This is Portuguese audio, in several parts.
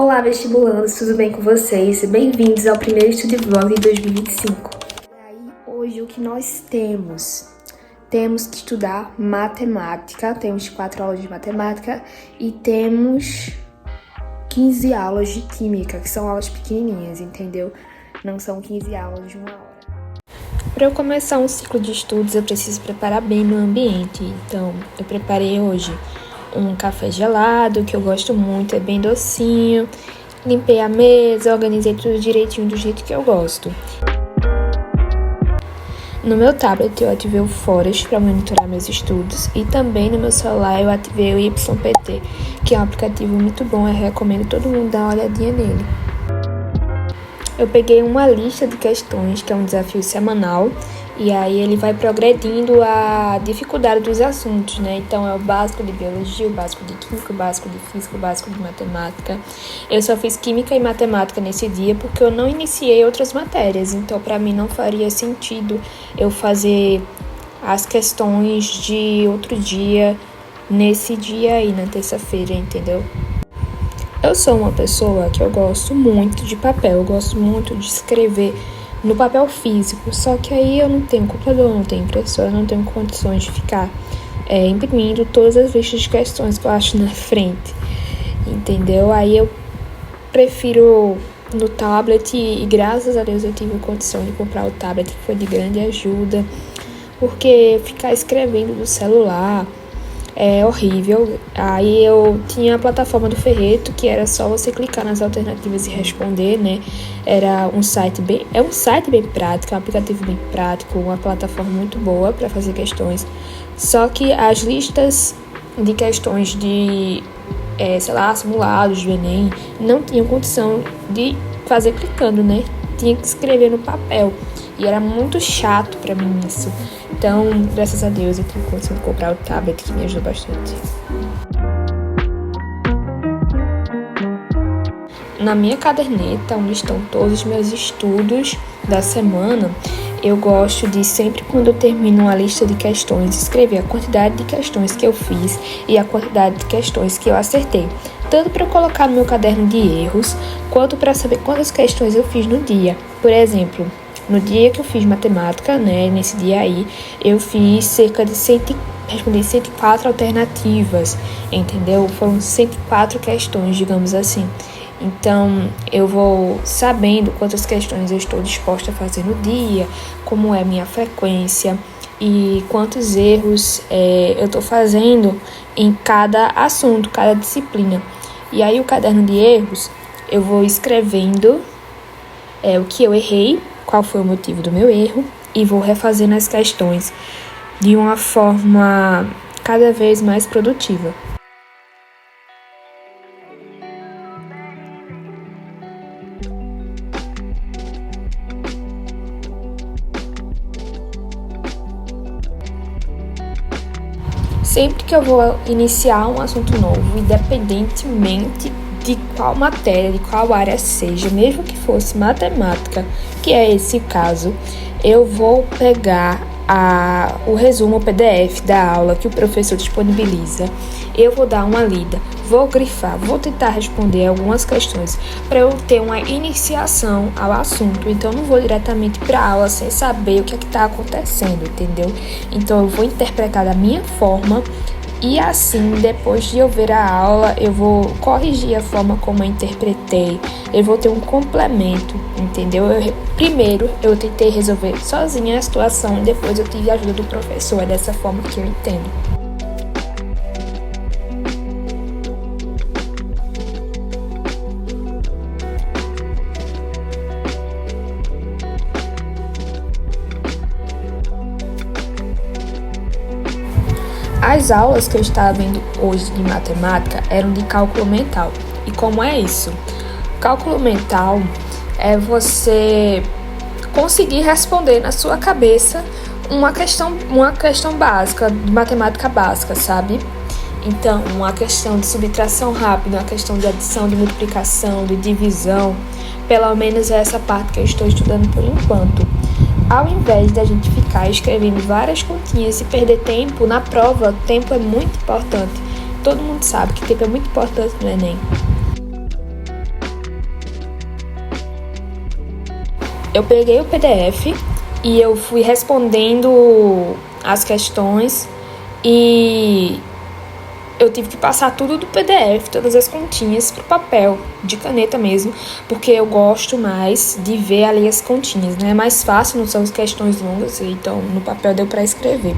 Olá, vestibulandos, tudo bem com vocês? Bem-vindos ao primeiro Estude Vlog de 2025. Hoje o que nós temos? Temos que estudar matemática, temos 4 aulas de matemática e temos 15 aulas de química, que são aulas pequenininhas, entendeu? Não são 15 aulas de 1 hora. Para eu começar um ciclo de estudos, eu preciso preparar bem meu ambiente. Então, eu preparei hoje um café gelado, que eu gosto muito, é bem docinho. Limpei a mesa, organizei tudo direitinho do jeito que eu gosto. No meu tablet eu ativei o Forest para monitorar meus estudos e também no meu celular eu ativei o YPT, que é um aplicativo muito bom, eu recomendo todo mundo dar uma olhadinha nele. Eu peguei uma lista de questões, que é um desafio semanal, e aí ele vai progredindo a dificuldade dos assuntos, né? Então é o básico de biologia, o básico de química, o básico de física, o básico de matemática. Eu só fiz química e matemática nesse dia porque eu não iniciei outras matérias, então para mim não faria sentido eu fazer as questões de outro dia nesse dia aí, na terça-feira, entendeu? Eu sou uma pessoa que eu gosto muito de papel, eu gosto muito de escrever no papel físico, só que aí eu não tenho computador, não tenho impressora, não tenho condições de ficar imprimindo todas as listas de questões que eu acho na frente, entendeu? Aí eu prefiro no tablet e graças a Deus eu tive condição de comprar o tablet, que foi de grande ajuda, porque ficar escrevendo do celular é horrível. Aí eu tinha a plataforma do Ferreto, que era só você clicar nas alternativas e responder, né? Era um site bem prático, um aplicativo bem prático, uma plataforma muito boa para fazer questões. Só que as listas de questões de, simulados do Enem, não tinham condição de fazer clicando, né? Tinha que escrever no papel. E era muito chato pra mim isso. Então, graças a Deus, eu tive condição de comprar o tablet, que me ajudou bastante. Na minha caderneta, onde estão todos os meus estudos da semana, eu gosto de, sempre quando eu termino uma lista de questões, escrever a quantidade de questões que eu fiz e a quantidade de questões que eu acertei. Tanto para eu colocar no meu caderno de erros, quanto para saber quantas questões eu fiz no dia. Por exemplo, no dia que eu fiz matemática, né, nesse dia aí, eu fiz cerca de respondi 104 alternativas, entendeu? Foram 104 questões, digamos assim. Então, eu vou sabendo quantas questões eu estou disposta a fazer no dia, como é a minha frequência e quantos erros eu estou fazendo em cada assunto, cada disciplina. E aí, o caderno de erros, eu vou escrevendo o que eu errei, qual foi o motivo do meu erro, e vou refazendo as questões de uma forma cada vez mais produtiva. Sempre que eu vou iniciar um assunto novo, independentemente de qual matéria, de qual área seja, mesmo que fosse matemática, que é esse caso, eu vou pegar o resumo, o PDF da aula que o professor disponibiliza, eu vou dar uma lida, vou grifar, vou tentar responder algumas questões para eu ter uma iniciação ao assunto. Então, não vou diretamente para a aula sem saber o que é que está acontecendo, entendeu? Então, eu vou interpretar da minha forma. E assim, depois de eu ver a aula, eu vou corrigir a forma como eu interpretei. Eu vou ter um complemento, entendeu? Primeiro, eu tentei resolver sozinha a situação e depois eu tive a ajuda do professor. É dessa forma que eu entendo. As aulas que eu estava vendo hoje de matemática eram de cálculo mental. E como é isso? Cálculo mental é você conseguir responder na sua cabeça uma questão básica, de matemática básica, sabe? Então, uma questão de subtração rápida, uma questão de adição, de multiplicação, de divisão. Pelo menos é essa parte que eu estou estudando por enquanto. Ao invés da gente ficar escrevendo várias continhas e perder tempo na prova, tempo é muito importante. Todo mundo sabe que tempo é muito importante no Enem. Eu peguei o PDF e eu fui respondendo as questões e eu tive que passar tudo do PDF, todas as continhas, pro papel, de caneta mesmo, porque eu gosto mais de ver ali as continhas, né? É mais fácil, não são as questões longas, então no papel deu para escrever.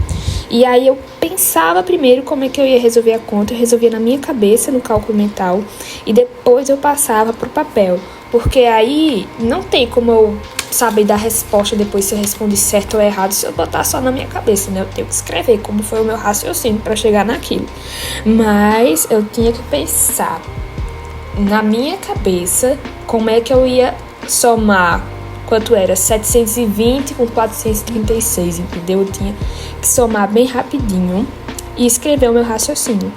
E aí eu pensava primeiro como é que eu ia resolver a conta, eu resolvia na minha cabeça, no cálculo mental, e depois eu passava pro papel, porque aí não tem como eu saber dar resposta depois se eu respondi certo ou errado se eu botar só na minha cabeça, né? Eu tenho que escrever como foi o meu raciocínio para chegar naquilo. Mas eu tinha que pensar na minha cabeça como é que eu ia somar quanto era 720 com 436, entendeu? Eu tinha que somar bem rapidinho e escrever o meu raciocínio.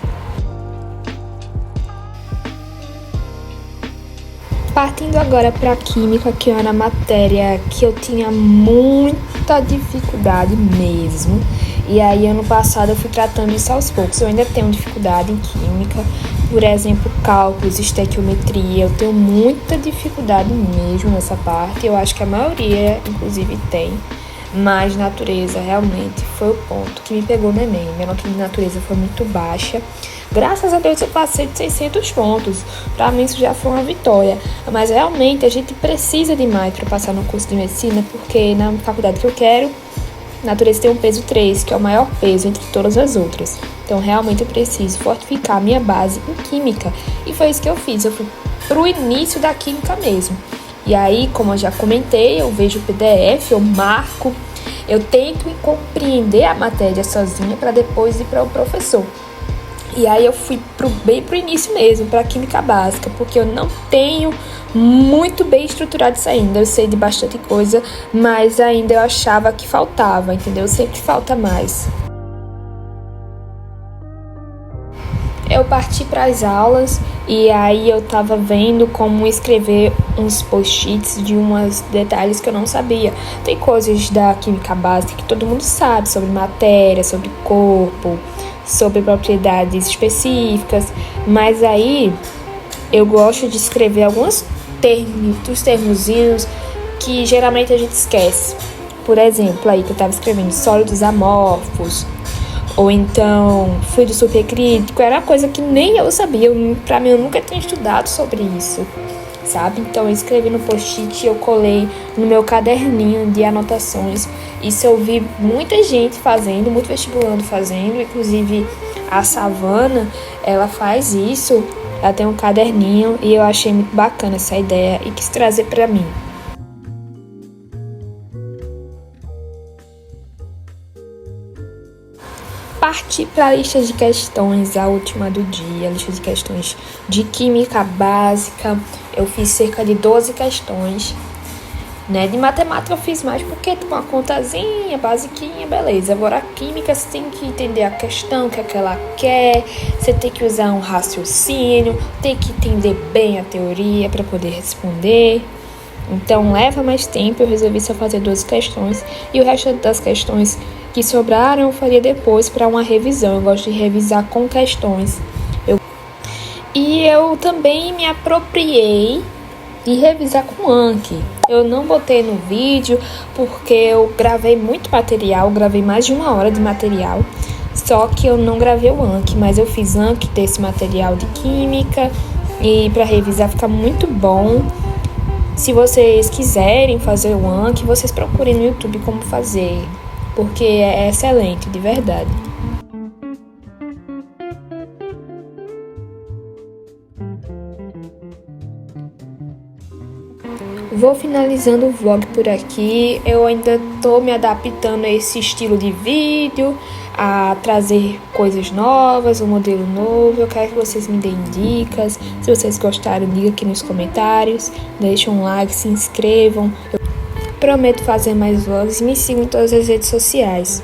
Partindo agora para a química, que era a matéria que eu tinha muita dificuldade mesmo. E aí, ano passado, eu fui tratando isso aos poucos. Eu ainda tenho dificuldade em química, por exemplo, cálculos, estequiometria. Eu tenho muita dificuldade mesmo nessa parte. Eu acho que a maioria, inclusive, tem. Mas natureza, realmente, foi o ponto que me pegou no Enem. Minha nota de natureza foi muito baixa. Graças a Deus eu passei de 600 pontos. Para mim isso já foi uma vitória. Mas realmente a gente precisa de mais para passar no curso de medicina, porque na faculdade que eu quero, natureza tem um peso 3, que é o maior peso entre todas as outras. Então realmente eu preciso fortificar a minha base em química. E foi isso que eu fiz. Eu fui pro início da química mesmo. E aí, como eu já comentei, eu vejo o PDF, eu marco, eu tento compreender a matéria sozinha para depois ir para o professor. E aí eu fui bem pro início mesmo, para química básica, porque eu não tenho muito bem estruturado isso ainda. Eu sei de bastante coisa, mas ainda eu achava que faltava, entendeu? Sempre falta mais. Eu parti para as aulas e aí eu tava vendo como escrever uns post-its de uns detalhes que eu não sabia. Tem coisas da química básica que todo mundo sabe, sobre matéria, sobre corpo, sobre propriedades específicas, mas aí eu gosto de escrever alguns termozinhos que geralmente a gente esquece. Por exemplo, aí que eu tava escrevendo sólidos amorfos, ou então fluido supercrítico, era coisa que nem eu sabia, pra mim eu nunca tinha estudado sobre isso, sabe? Então eu escrevi no post-it e eu colei no meu caderninho de anotações. Isso eu vi muita gente fazendo, muito vestibulando fazendo, inclusive a Savana, ela faz isso, ela tem um caderninho e eu achei muito bacana essa ideia e quis trazer pra mim. Parti para a lista de questões, a última do dia, a lista de questões de química básica. Eu fiz cerca de 12 questões, né? De matemática eu fiz mais porque tipo uma contazinha basiquinha, beleza. Agora a química você tem que entender a questão, o que é que ela quer, você tem que usar um raciocínio, tem que entender bem a teoria para poder responder. Então leva mais tempo, eu resolvi só fazer 12 questões e o resto das questões que sobraram eu faria depois para uma revisão. Eu gosto de revisar com questões. E eu também me apropriei de revisar com Anki. Eu não botei no vídeo porque eu gravei muito material, gravei mais de 1 hora de material, só que eu não gravei o Anki, mas eu fiz Anki desse material de química e para revisar fica muito bom. Se vocês quiserem fazer o Anki, vocês procurem no YouTube como fazer, porque é excelente, de verdade. Vou finalizando o vlog por aqui. Eu ainda tô me adaptando a esse estilo de vídeo, a trazer coisas novas, um modelo novo. Eu quero que vocês me deem dicas. Se vocês gostaram, diga aqui nos comentários. Deixem um like, se inscrevam. Eu prometo fazer mais vlogs e me sigam em todas as redes sociais.